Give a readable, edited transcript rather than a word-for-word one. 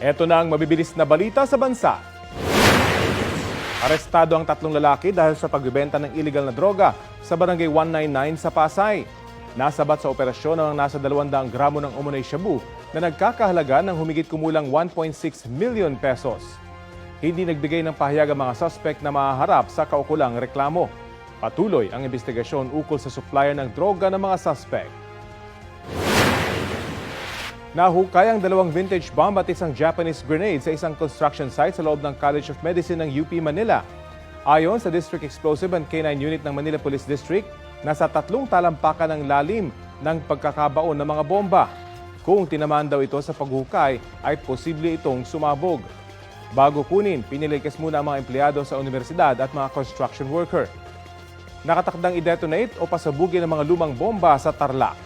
Ito na ang mabibilis na balita sa bansa. Arestado ang 3 lalaki dahil sa pagbebenta ng illegal na droga sa Barangay 199 sa Pasay. Nasabat sa operasyon ang nasa 200 gramo ng umunay shabu na nagkakahalaga ng humigit kumulang 1.6 million pesos. Hindi nagbigay ng pahayag ang mga suspect na mahaharap sa kaukulang reklamo. Patuloy ang investigasyon ukol sa supplier ng droga ng mga suspect. Nahukay ang 2 vintage bomb at isang Japanese grenade sa isang construction site sa loob ng College of Medicine ng UP Manila. Ayon sa District Explosive and K9 Unit ng Manila Police District, nasa 3 talampakan ng lalim ng pagkakabaon ng mga bomba. Kung tinamaan daw ito sa paghukay, ay posible itong sumabog. Bago kunin, pinilikas muna ang mga empleyado sa universidad at mga construction worker. Nakatakdang i-detonate o pasabugin ang mga lumang bomba sa Tarlac.